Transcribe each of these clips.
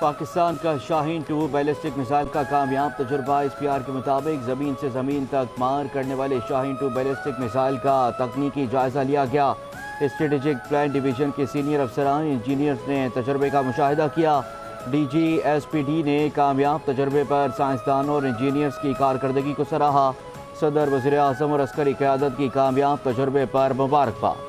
پاکستان کا شاہین 2 ballistic missile کا کامیاب تجربہ SPR کے مطابق زمین سے زمین تک مار کرنے والے شاہین 2 بیلسٹک میزائل کا تکنیکی جائزہ لیا گیا۔ اسٹریٹجک پلان ڈویژن کے سینئر افسران انجینئرز نے تجربے کا مشاہدہ کیا۔ DGSPD نے کامیاب تجربے پر سائنسدانوں اور انجینئرز کی کارکردگی کو سراہا۔ صدر، وزیر اعظم اور عسکری قیادت کی کامیاب تجربے پر مبارکباد۔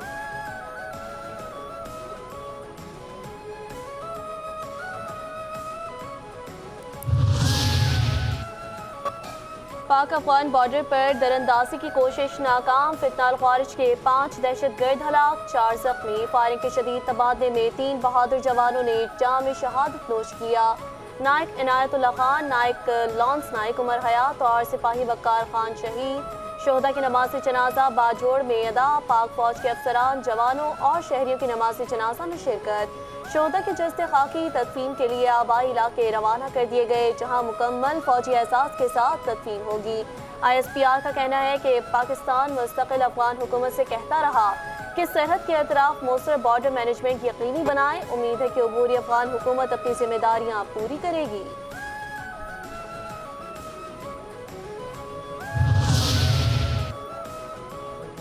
پاک افغان بارڈر پر دراندازی کی کوشش ناکام، فتنہ الخوارج کے 5 دہشت گرد ہلاک، 4 زخمی۔ فائرنگ کے شدید تبادلے میں 3 بہادر جوانوں نے جام شہادت نوش کیا۔ نائک عنایت اللہ خان، نائک لانس نائک عمر حیات اور سپاہی وقار خان شہید۔ شہداء کی نماز جنازہ باجوڑ میں ادا، پاک فوج کے افسران، جوانوں اور شہریوں کی نماز جنازہ میں شرکت۔ شہداء کے جسد خاکی تدفین کے لیے آبائی علاقے روانہ کر دیے گئے، جہاں مکمل فوجی اعزاز کے ساتھ تدفین ہوگی۔ ISPR کا کہنا ہے کہ پاکستان مستقل افغان حکومت سے کہتا رہا کہ سرحد کے اطراف مؤثر بارڈر مینجمنٹ یقینی بنائے۔ امید ہے کہ عبوری افغان حکومت اپنی ذمہ داریاں پوری کرے گی۔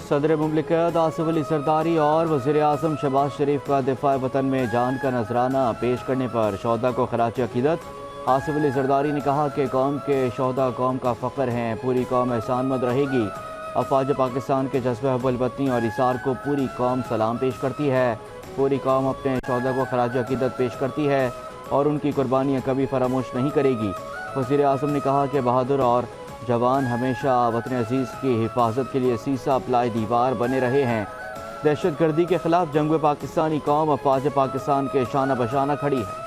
صدر مملکت آصف علی زرداری اور وزیر اعظم شہباز شریف کا دفاع وطن میں جان کا نذرانہ پیش کرنے پر شہداء کو خراج عقیدت۔ آصف علی زرداری نے کہا کہ قوم کے شہداء قوم کا فخر ہیں، پوری قوم احسان مند رہے گی۔ افواج پاکستان کے جذبہ حب الوطنی اور ایثار کو پوری قوم سلام پیش کرتی ہے۔ پوری قوم اپنے شہداء کو خراج عقیدت پیش کرتی ہے اور ان کی قربانیاں کبھی فراموش نہیں کرے گی۔ وزیر اعظم نے کہا کہ بہادر اور جوان ہمیشہ وطن عزیز کی حفاظت کے لیے سیسا پلائی دیوار بنے رہے ہیں۔ دہشت گردی کے خلاف جنگ میں پاکستانی قوم افواج پاکستان کے شانہ بشانہ کھڑی ہے۔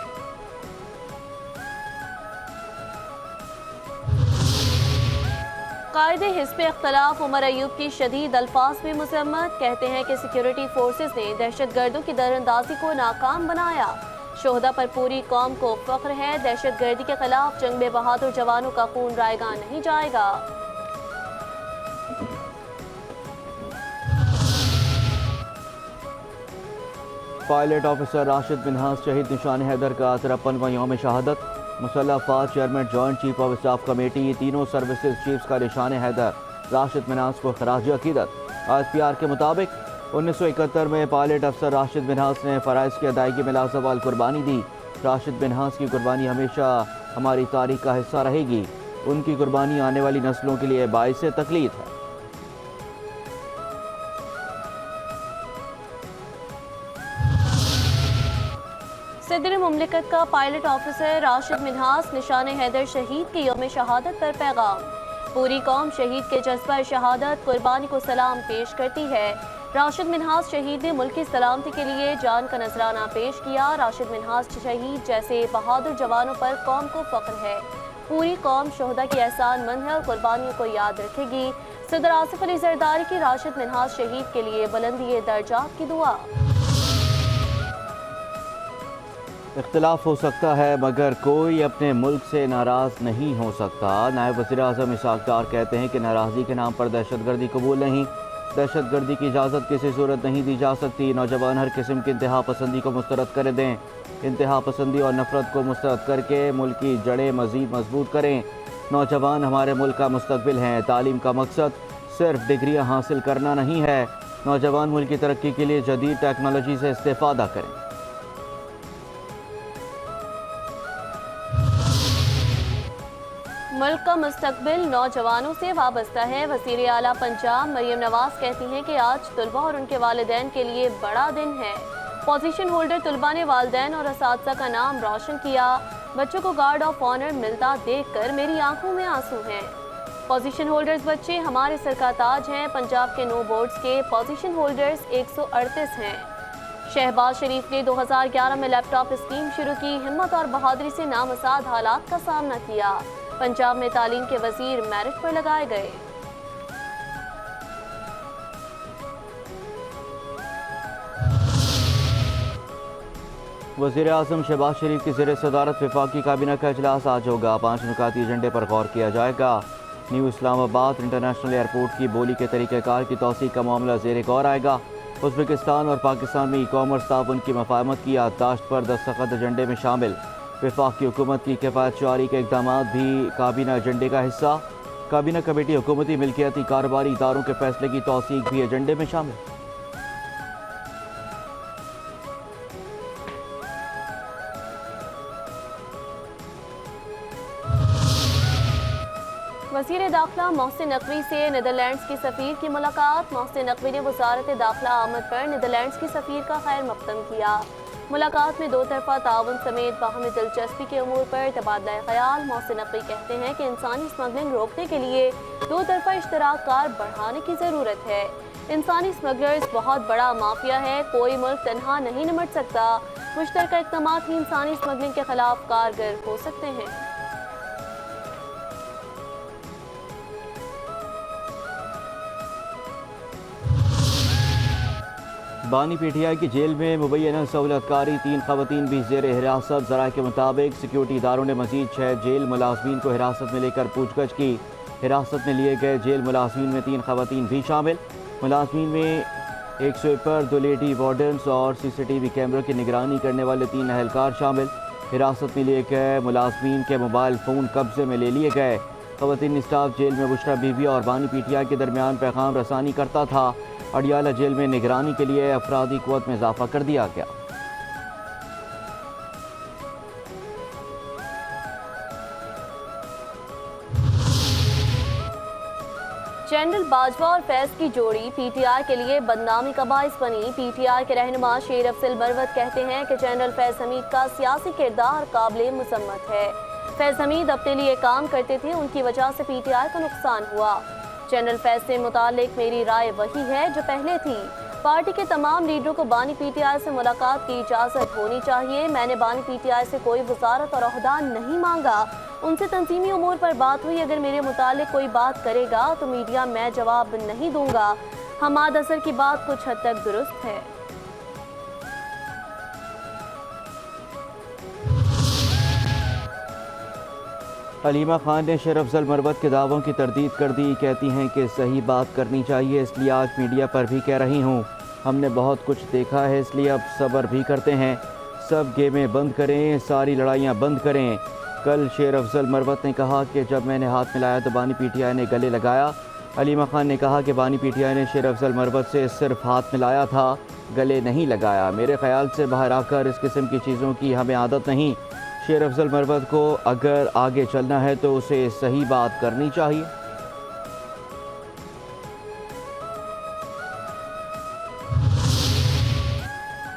قائد حزب اختلاف عمر ایوب کی شدید الفاظ میں مذمت، کہتے ہیں کہ سیکیورٹی فورسز نے دہشت گردوں کی دراندازی کو ناکام بنایا۔ شہداء پر پوری قوم کو فخر ہے، دہشت گردی کے خلاف جنگ میں بہادر جوانوں کا خون رائیگاں نہیں جائے گا۔ پائلٹ آفیسر راشد منہاس شہید نشان حیدر کا 53واں یوم شہادت۔ مسلح افواج chairman joint chief of staff committee, تینوں سروسز چیفز کا نشان حیدر راشد منہاس کو خراج عقیدت۔ ISPR کے مطابق 1971 میں پائلٹ افسر راشد منہاس نے فرائض کی ادائیگی میں لازوال قربانی دی۔ راشد منہاس کی قربانی ہمیشہ ہماری تاریخ کا حصہ رہے گی۔ ان کی قربانی آنے والی نسلوں کے لیے باعث تکلیف ہے۔ صدر مملکت کا پائلٹ آفیسر راشد منہاس نشان حیدر شہید کے یوم شہادت پر پیغام۔ پوری قوم شہید کے جذبہ شہادت قربانی کو سلام پیش کرتی ہے۔ راشد منہاس شہید نے ملک کی سلامتی کے لیے جان کا نذرانہ پیش کیا۔ راشد منہاس شہید جیسے بہادر جوانوں پر قوم کو فخر ہے۔ پوری قوم شہداء کی احسان مند ہے اور قربانیوں کو یاد رکھے گی۔ صدر آصف علی زرداری کی راشد منہاس شہید کے لیے بلندی درجات کی دعا۔ اختلاف ہو سکتا ہے مگر کوئی اپنے ملک سے ناراض نہیں ہو سکتا۔ نائب وزیر اعظم اسحاق ڈار کہتے ہیں کہ ناراضگی کے نام پر دہشت گردی قبول نہیں، دہشت گردی کی اجازت کسی صورت نہیں دی جا سکتی۔ نوجوان ہر قسم کی انتہا پسندی کو مسترد کر دیں، انتہا پسندی اور نفرت کو مسترد کر کے ملک کی جڑیں مزید مضبوط کریں۔ نوجوان ہمارے ملک کا مستقبل ہیں۔ تعلیم کا مقصد صرف ڈگریاں حاصل کرنا نہیں ہے۔ نوجوان ملک کی ترقی کے لیے جدید ٹیکنالوجی سے استفادہ کریں۔ ملک کا مستقبل نوجوانوں سے وابستہ ہے۔ وزیر اعلیٰ پنجاب مریم نواز کہتی ہیں کہ آج طلباء اور ان کے والدین کے لیے بڑا دن ہے۔ پوزیشن ہولڈر طلباء نے والدین اور اساتذہ کا نام روشن کیا۔ بچوں کو گارڈ آف آنر ملتا دیکھ کر میری آنکھوں میں آنسو ہیں۔ پوزیشن ہولڈرز بچے ہمارے سر کا تاج ہیں۔ پنجاب کے 9 بورڈز کے پوزیشن ہولڈرز 138 ہیں۔ شہباز شریف نے 2011 میں لیپ ٹاپ اسکیم شروع کی، ہمت اور بہادری سے نامساعد حالات کا سامنا کیا۔ پنجاب میں تعلیم کے وزیر میرٹ پر لگائے گئے۔ وزیر اعظم شہباز شریف کی زیر صدارت وفاقی کابینہ کا اجلاس آج ہوگا۔ 5 نکاتی ایجنڈے پر غور کیا جائے گا۔ نیو اسلام آباد انٹرنیشنل ایئرپورٹ کی بولی کے طریقہ کار کی توسیع کا معاملہ زیر غور آئے گا۔ ازبکستان اور پاکستان میں ای کامرس تعاون کی مفاہمت کی یادداشت پر دستخط ایجنڈے میں شامل۔ वफाक की हुकूमत की किफ़ायत शुमारी के इक़दाम भी काबीना एजेंडे का हिस्सा। काबीना कमेटी हुकूमती मिल्कियती कारोबारी इदारों के फैसले की तौसीक भी एजेंडे में शामिल। वज़ीर दाखिला मोहसिन नकवी से नीदरलैंड्स की सफ़ीर की मुलाकात। मोहसिन नकवी ने वज़ारत दाखिला आमद पर नीदरलैंड्स की सफ़ीर का खैर मक़दम किया। मुलाकात में दो तरफ़ा ताउन समेत बाहमी दिलचस्पी के अमूर पर तबादला ख़याल। मोहसिन नकवी कहते हैं कि इंसानी स्मगलिंग रोकने के लिए दो तरफ़ा इश्तराक कार बढ़ाने की ज़रूरत है। इंसानी स्मगलर्स बहुत बड़ा माफिया है, कोई मुल्क तनहा नहीं निमट सकता। मुश्तरका इक़दाम ही इंसानी स्मगलिंग के ख़िलाफ़ कारगर हो सकते हैं। बानी पीटीआई की जेल में मुबैना सहूलतकारी 3 ख़वातीन भी ज़ेर हिरासत। ज़राए के मुताबिक सिक्योरिटी इदारों ने मज़ीद 6 जेल मुलाजमीन को हिरासत में लेकर पूछगछ की। हिरासत में लिए गए जेल मुलाजमीन में 3 ख़वातीन भी शामिल। मुलाजमीन में एक स्वीपर, 2 लेडी वार्डन्स और CCTV कैमरों की निगरानी करने वाले 3 अहलकार शामिल। हिरासत में लिए गए मुलाजमीन के मोबाइल फ़ोन कब्जे में ले लिए गए। ख़वातीन स्टाफ जेल में बुशरा बीवी और बानी पीटीआई के दरमियान पैगाम रसानी करता था। अडियाला जेल में निगरानी के लिए अफरादी क़ुव्वत में इजाफा कर दिया गया। जनरल बाजवा और फैज की जोड़ी PTI के लिए बदनामी का बाइस बनी। PTI के रहनुमा शेर अफजल मरवत कहते हैं कि जनरल फैज हमीद का सियासी किरदार काबिल मुसम्मत है। फैज हमीद अपने लिए काम करते थे, उनकी वजह से PTI को नुकसान हुआ। जनरल फैज से मुतालिक मेरी राय वही है जो पहले थी। पार्टी के तमाम लीडरों को बानी PTI से मुलाकात की इजाज़त होनी चाहिए। मैंने बानी PTI से कोई वज़ारत और ओहदा नहीं मांगा, उनसे तंजीमी उमूर पर बात हुई। अगर मेरे मुतालिक कोई बात करेगा तो मीडिया में जवाब नहीं दूंगा। हमाद असर की बात कुछ हद तक दुरुस्त है। हलीमा खान ने शेर अफजल मरवत के दावों की तरदीद कर दी। कहती हैं कि सही बात करनी चाहिए, इसलिए आज मीडिया पर भी कह रही हूँ। हमने बहुत कुछ देखा है, इसलिए अब सब्र भी करते हैं। सब गेमें बंद करें, सारी लड़ाइयाँ बंद करें। कल शेर अफजल मरवत ने कहा कि जब मैंने हाथ मिलाया तो बानी PTI ने गले लगाया। हलीमा खान ने कहा कि बानी PTI ने शेर अफजल मरवत से सिर्फ हाथ मिलाया था, गले नहीं लगाया। मेरे ख्याल से बाहर आकर इस किस्म की चीज़ों की हमें आदत नहीं। शेर अफजल मरवत को अगर आगे चलना है तो उसे सही बात करनी चाहिए।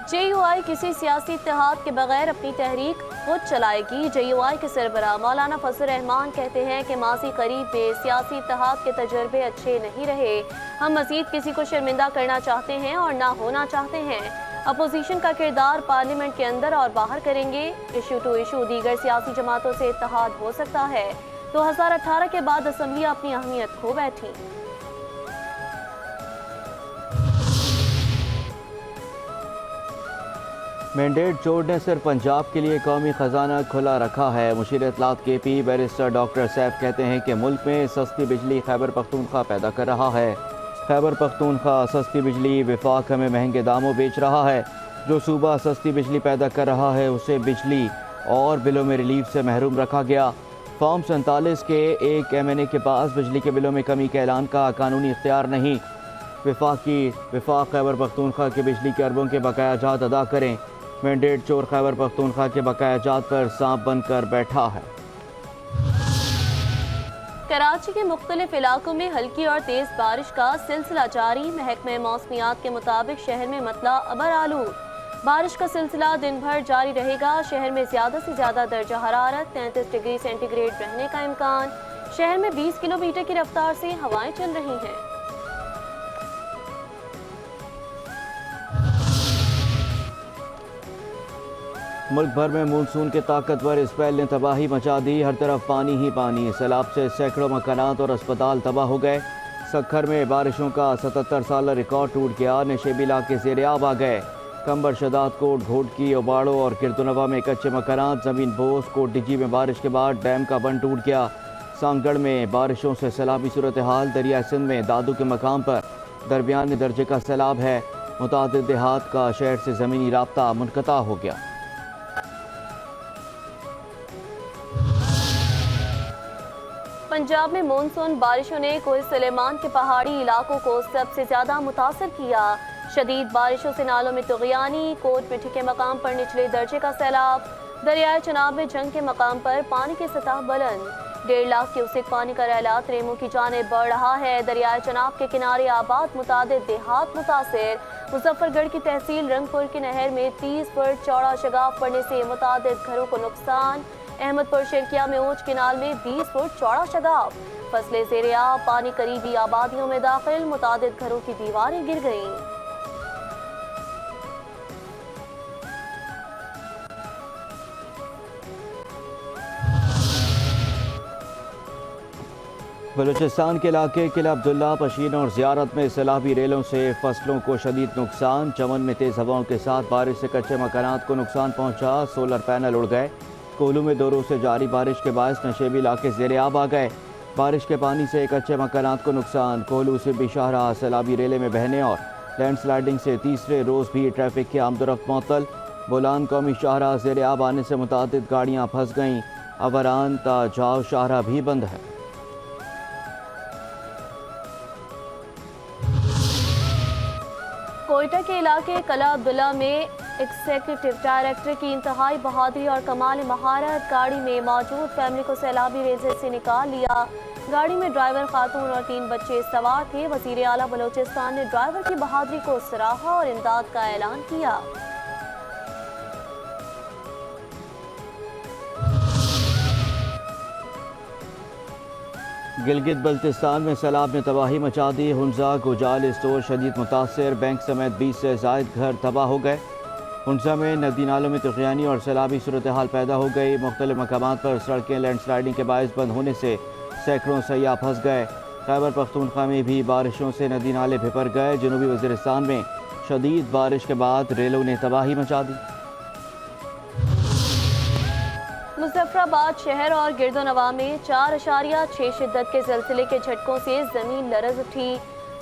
JUI किसी सियासी इत्तेहाद के बगैर अपनी तहरीक खुद चलाएगी। JUI के सरबराह मौलाना फजल रहमान कहते हैं कि माजी करीब में सियासी इत्तेहाद के तजर्बे अच्छे नहीं रहे। हम मजीद किसी को शर्मिंदा करना चाहते हैं और ना होना चाहते हैं। अपोजिशन का किरदार पार्लियामेंट के अंदर और बाहर करेंगे। इशू टू इशू दीगर सियासी जमातों से इत्तेहाद हो सकता है। 2018 के बाद असम्बली अपनी अहमियत खो बैठी। मैंडेट जोड़ ने सिर्फ पंजाब के लिए कौमी खजाना खुला रखा है। मुशीर इत्तलात KP बैरिस्टर डॉक्टर सैफ कहते हैं कि मुल्क में सस्ती बिजली खैबर पख्तूनख्वा पैदा कर रहा है। खैबर पख्तूनख्वा सस्ती बिजली वफाक हमें महंगे दामों बेच रहा है। जो सूबा सस्ती बिजली पैदा कर रहा है उसे बिजली और बिलों में रिलीफ से महरूम रखा गया। फॉर्म 47 के एक MNA के पास बिजली के बिलों में कमी के ऐलान का कानूनी इख्तियार नहीं। वफाक खैबर पख्तूनख्वा की बिजली के अरबों के बकाया जात अदा करें। मैंडेट चोर खैबर पख्तूनख्वा के बकाया जात पर सांप बनकर बैठा है। कराची के मुख्तलिफ इलाकों में हल्की और तेज बारिश का सिलसिला जारी। महकमे मौसमियात के मुताबिक शहर में मतला अबर आलूद। बारिश का सिलसिला दिन भर जारी रहेगा। शहर में ज़्यादा से ज़्यादा दर्जा हरारत 33 डिग्री सेंटीग्रेड रहने का इम्कान। शहर में 20 किलोमीटर की रफ्तार से हवाएं चल रही हैं। मुल्क भर में मानसून के ताकतवर स्पेल ने तबाही मचा दी। हर तरफ पानी ही पानी। सैलाब से सैकड़ों मकानात और अस्पताल तबाह हो गए। सखर में बारिशों का 77 साल रिकॉर्ड टूट गया। नशेबी इलाके ज़ेर-ए-आब आ गए। कंबर, शदाद कोट, घोटकी, ओबाड़ो और किरतुनवा में कच्चे मकानात ज़मीन बोस। कोट डिजी में बारिश के बाद डैम का बंद टूट गया। सांगड़ में बारिशों से सैलाबी सूरत हाल। दरिया सिंध में दादू के मकाम पर दरमियानी दर्जे का सैलाब है। मुतादिद देहात का शहर से ज़मीनी राब्ता मुनक़ता हो गया। पंजाब में मानसून बारिशों ने कोई सुलेमान के पहाड़ी इलाकों को सबसे ज्यादा मुतासर किया। शदीद बारिशों से नालों में तुग़यानी, कोट पिठी के मकाम पर निचले दर्जे का सैलाब, दरियाए चनाब में जंग के मकाम पर पानी की सतह बुलंद। 1.5 लाख क्यूसेक पानी का रैलात रेमू की जानिब बढ़ रहा है। दरियाए चनाब के किनारे आबाद मुतादिद देहात मुतासिर। मुजफ्फरगढ़ की तहसील रंगपुर की नहर में 30 फुट चौड़ा शगाफ पड़ने से मुतादिद घरों को नुकसान। अहमदपुर शिरकिया में ऊंच किनाल में 20 फुट चौड़ा शगाफ। फसलें ज़ेर-ए-आब, पानी करीबी आबादियों में दाखिल, मुतादिद घरों की दीवारें गिर गईं। बलूचिस्तान के इलाके किला अब्दुल्ला, पशीन और ज़ियारत में सैलाबी रेलों से फसलों को शदीद नुकसान। चमन में तेज़ हवाओं के साथ बारिश से कच्चे मकानात को नुकसान पहुंचा। सोलर पैनल उड़ गए। कोलू में 2 रोज से जारी बारिश के बायस नशेबी इलाके ज़ेर-ए-आब आ गए। बारिश के पानी से कच्चे मकानात को नुकसान। कोलू से भी शाहराह सैलाबी रेले में बहने और लैंड स्लाइडिंग से तीसरे रोज़ भी ट्रैफिक की आमदोरफ्त मअतल। बोलान कौमी शाहराह ज़ेर-ए-आब आने से मुतादिद गाड़ियाँ फंस गईं। अवरान ता जाओ शाहराह भी बंद है। कोयटा के इलाके किला अब्दुल्ला में एग्जीक्यूटिव डायरेक्टर की इंतहाई बहादुरी और कमाल महारत, गाड़ी में मौजूद फैमिली को सैलाबी रेल से निकाल लिया। गाड़ी में ड्राइवर खातून और 3 बच्चे सवार थे। वज़ीर आला बलूचिस्तान ने ड्राइवर की बहादुरी को सराहा और इमदाद का ऐलान किया। गिलगित बल्तिस्तान में सैलाब ने तबाही मचा दी। हुंजा गोजाल स्टोर शदीद मुतासर, बैंक समेत 20 से ज़ायद घर तबाह हो गए। हुंजा में नदी नालों में तुग़यानी और सैलाबी सूरत हाल पैदा हो गई। मुख्तलिफ मकामात पर सड़कें लैंड स्लाइडिंग के बायस बंद होने से सैकड़ों सयाह फंस गए। खैबर पख्तूनख्वा में भी बारिशों से नदी नाले भिपर गए। जनूबी वज़ीरिस्तान में शदीद बारिश के बाद रेलों ने तबाही मचा दी। मुजफ्फराबाद शहर और गिरदोनवा में 4.6 शिद्दत के ज़लज़ले के झटकों से ज़मीन लरज़ उठी।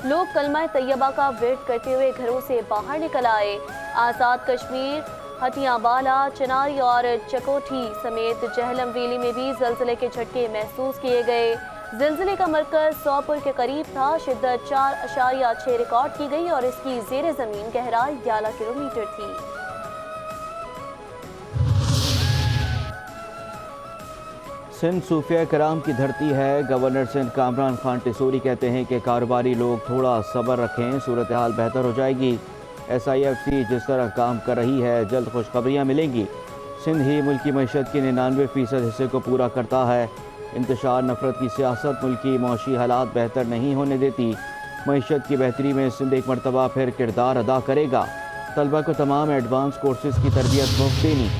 लोग कलमा तैयबा का विर्द करते हुए घरों से बाहर निकल आए। आज़ाद कश्मीर, हटियाबाला, चनारी और चकोठी समेत जहलम वैली में भी ज़लज़ले के झटके महसूस किए गए। ज़लज़ले का मरकज़ सोपुर के करीब था। शिद्दत 4.6 रिकॉर्ड की गई और इसकी ज़ेर ज़मीन गहराई 11 किलोमीटर थी। सिंध सूफिया कराम की धरती है। गवर्नर सिंध कामरान खान टिसूरी कहते हैं कि कारोबारी लोग थोड़ा सब्र रखें, सूरत हाल बेहतर हो जाएगी। SIFC जिस तरह काम कर रही है, जल्द खुशखबरियाँ मिलेंगी। सिंध ही मुल्क की मईशत के 99% हिस्से को पूरा करता है। इंतशार नफरत की सियासत मुल्की मौशी हालात बेहतर नहीं होने देती। मईशत की बेहतरी में सिंध एक मरतबा फिर किरदार अदा करेगा। तलबा को तमाम एडवांस कोर्सेज की तरबियत मुफ्त देनी।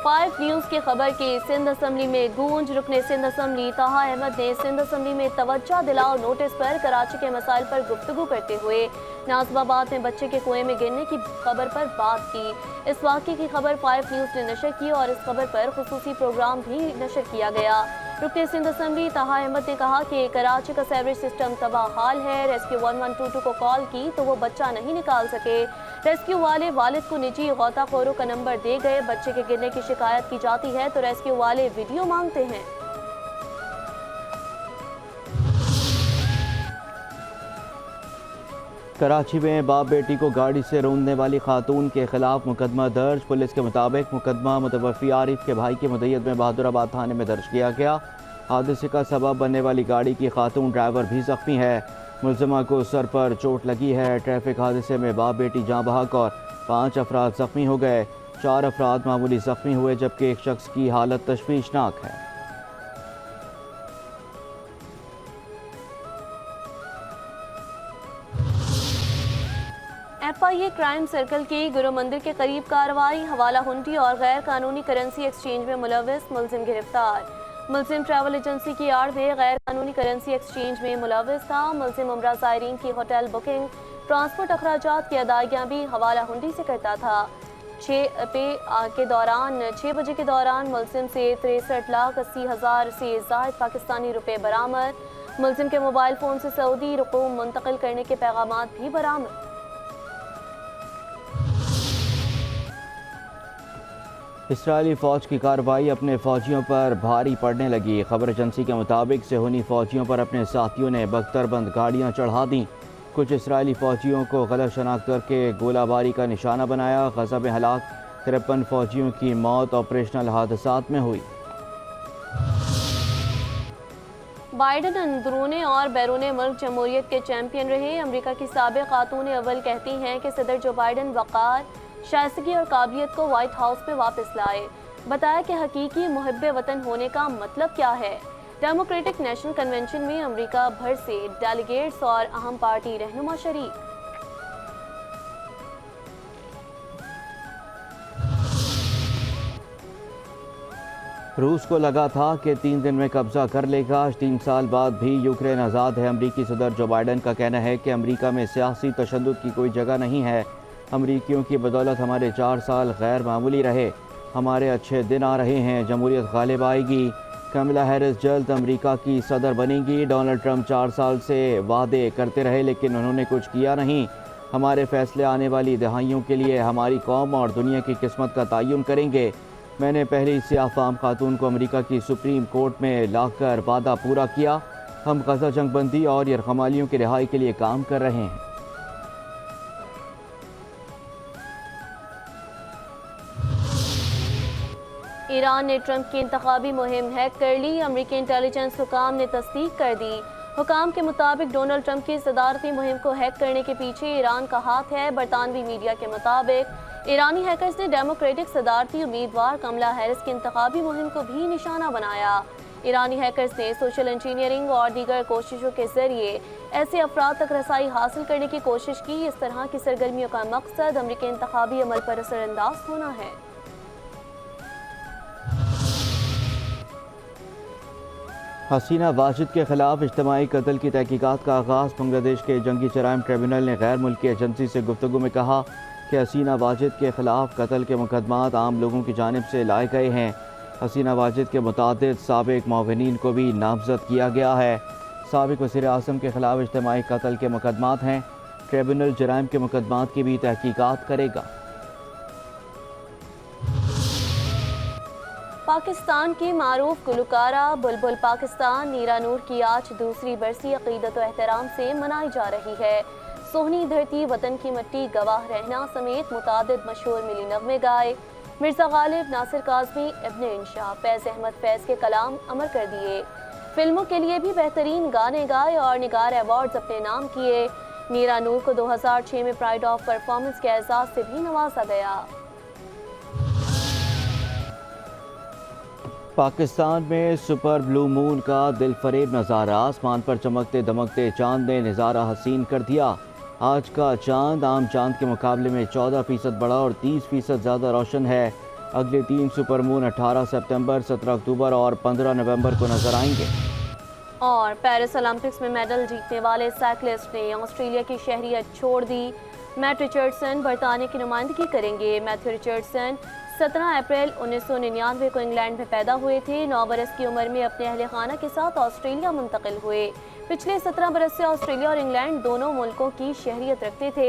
5 न्यूज़ की खबर की सिंध असम्बली में गूंज। रुकने सिंध असम्बली ताहा अहमद ने सिंध असम्बली में तवज्जो दिलाओ नोटिस पर कराची के मसाइल पर गुफ्तगू करते हुए नाज़िमाबाद में बच्चे के कुएं में गिरने की खबर पर बात की। इस वाक़े की खबर 5 न्यूज़ ने नशर की और इस खबर पर खुसूसी प्रोग्राम भी नशर किया गया। रुकने सिंध असम्बली ताहा अहमद ने कहा कि कराची का सीवरेज सिस्टम तबाह हाल है। रेस्क्यू 1122 को कॉल की तो वो बच्चा नहीं निकाल सके। रेस्क्यू वाले वालिद को निजी गौताखोरों का नंबर दे गए। बच्चे के गिरने की शिकायत की जाती है तो रेस्क्यू वाले वीडियो मांगते हैं। कराची में बाप बेटी को गाड़ी से रोंदने वाली खातून के खिलाफ मुकदमा दर्ज। पुलिस के मुताबिक मुकदमा मुतवफ़ी आरिफ के भाई की मुद्दत में बहादुराबाद थाने में दर्ज किया गया। हादसे का सबब बनने वाली गाड़ी की खातून ड्राइवर भी जख्मी है। मुलज़िमा को सर पर चोट लगी है। ट्रैफिक हादसे में बाप बेटी जाँ बहक और 5 अफराद जख्मी हो गए। 4 अफराद मामूली जख्मी हुए जबकि एक शख्स की हालत तशवीशनाक है। FIA क्राइम सर्कल की गुरु मंदिर के करीब कार्रवाई। हवाला हुंडी और गैर कानूनी करेंसी एक्सचेंज में मुलविस मुलजिम गिरफ्तार। मुलजिम ट्रैवल एजेंसी की आड़ में गैर कानूनी करेंसी एक्सचेंज में मुलविस था। मुलजिम उम्रा ज़ायरीन की होटल बुकिंग, ट्रांसपोर्ट अखराजात की अदायगियाँ भी हवाला हुंडी से करता था। 6 बजे के दौरान मुलजिम से 63,80,000 से ज़ायद पाकिस्तानी रुपए बरामद। मुलजिम के मोबाइल फ़ोन से सऊदी रुपयों मुंतकिल करने के पैगामात भी बरामद। اسرائیلی فوج کی کارروائی اپنے فوجیوں پر بھاری پڑنے لگی۔ خبر ایجنسی کے مطابق صہیونی فوجیوں پر اپنے ساتھیوں نے بختر بند گاڑیاں چڑھا دیں۔ کچھ اسرائیلی فوجیوں کو غلط شناخت کر کے گولہ باری کا نشانہ بنایا۔ غزہ میں ہلاک 53 فوجیوں کی موت آپریشنل حادثات میں ہوئی۔ بائیڈن اندرون اور بیرون ملک جمہوریت کے چیمپئن رہے۔ امریکہ کی سابق خاتون اول کہتی ہیں کہ صدر جو بائیڈن وقار، شائستگی اور قابلیت کو وائٹ ہاؤس میں واپس لائے۔ بتایا کہ حقیقی محب وطن ہونے کا مطلب کیا ہے۔ ڈیموکریٹک نیشنل کنونشن میں امریکہ بھر سے ڈیلیگیٹس اور اہم پارٹی رہنما شریک۔ روس کو لگا تھا کہ 3 دن میں قبضہ کر لے گا۔ 3 سال بعد بھی یوکرین آزاد ہے۔ امریکی صدر جو بائیڈن کا کہنا ہے کہ امریکہ میں سیاسی تشدد کی کوئی جگہ نہیں ہے۔ امریکیوں کی بدولت ہمارے 4 سال غیر معمولی رہے۔ ہمارے اچھے دن آ رہے ہیں۔ جمہوریت غالب آئے گی۔ کملا ہیرس جلد امریکہ کی صدر بنیں گی۔ ڈونلڈ ٹرمپ 4 سال سے وعدے کرتے رہے لیکن انہوں نے کچھ کیا نہیں۔ ہمارے فیصلے آنے والی دہائیوں کے لیے ہماری قوم اور دنیا کی قسمت کا تعین کریں گے۔ میں نے پہلی سیاہ فام خاتون کو امریکہ کی سپریم کورٹ میں لا کر وعدہ پورا کیا۔ ہم غزہ جنگ بندی اور یرغمالیوں کی رہائی کے لیے کام کر رہے ہیں۔ ایران نے ٹرمپ کی انتخابی مہم ہیک کر لی۔ امریکی انٹیلی جنس حکام نے تصدیق کر دی۔ حکام کے مطابق ڈونلڈ ٹرمپ کی صدارتی مہم کو ہیک کرنے کے پیچھے ایران کا ہاتھ ہے۔ برطانوی میڈیا کے مطابق ایرانی ہیکرز نے ڈیموکریٹک صدارتی امیدوار کملا ہیرس کی انتخابی مہم کو بھی نشانہ بنایا۔ ایرانی ہیکرز نے سوشل انجینئرنگ اور دیگر کوششوں کے ذریعے ایسے افراد تک رسائی حاصل کرنے کی کوشش کی۔ اس طرح کی سرگرمیوں کا مقصد امریکی انتخابی عمل پر اثر انداز ہونا ہے۔ حسینہ واجد کے خلاف اجتماعی قتل کی تحقیقات کا آغاز۔ بنگلہ دیش کے جنگی جرائم ٹریبونل نے غیر ملکی ایجنسی سے گفتگو میں کہا کہ حسینہ واجد کے خلاف قتل کے مقدمات عام لوگوں کی جانب سے لائے گئے ہیں۔ حسینہ واجد کے متعدد سابق معاونین کو بھی نامزد کیا گیا ہے۔ سابق وزیر اعظم کے خلاف اجتماعی قتل کے مقدمات ہیں۔ ٹریبونل جرائم کے مقدمات کی بھی تحقیقات کرے گا۔ پاکستان کی معروف گلوکارہ بلبل پاکستان نیرا نور کی آج دوسری برسی عقیدت و احترام سے منائی جا رہی ہے۔ سوہنی دھرتی، وطن کی مٹی، گواہ رہنا سمیت متعدد مشہور ملی نغمے گائے۔ مرزا غالب، ناصر کاظمی، ابن انشا، فیض احمد فیض کے کلام امر کر دیے۔ فلموں کے لیے بھی بہترین گانے گائے اور نگار ایوارڈز اپنے نام کیے۔ نیرا نور کو 2006 میں پرائڈ آف پرفارمنس کے اعزاز سے بھی نوازا گیا۔ پاکستان میں سپر بلو مون کا دل فریب نظارہ۔ آسمان پر چمکتے دمکتے چاند نے نظارہ حسین کر دیا۔ آج کا چاند عام چاند کے مقابلے میں 14% بڑا اور 30% زیادہ روشن ہے۔ اگلے 3 سپر مون 18 سپتمبر، 17 اکتوبر اور 15 نومبر کو نظر آئیں گے۔ اور پیرس اولمپکس میں میڈل جیتنے والے سائیکلسٹ نے آسٹریلیا کی شہریت چھوڑ دی۔ میٹ رچرڈسن برطانیہ کی نمائندگی کریں گے۔ میتھیو رچرڈسن 17 اپریل 1999 کو انگلینڈ میں پیدا ہوئے تھے۔ 9 برس کی عمر میں اپنے اہل خانہ کے ساتھ آسٹریلیا منتقل ہوئے۔ پچھلے 17 برس سے آسٹریلیا اور انگلینڈ دونوں ملکوں کی شہریت رکھتے تھے۔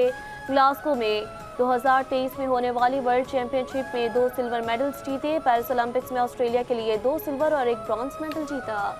گلاسگو میں 2023 میں ہونے والی ورلڈ چیمپئن شپ میں 2 سلور میڈلز جیتے۔ پیرس اولمپکس میں آسٹریلیا کے لیے 2 سلور اور 1 برونز میڈل جیتا۔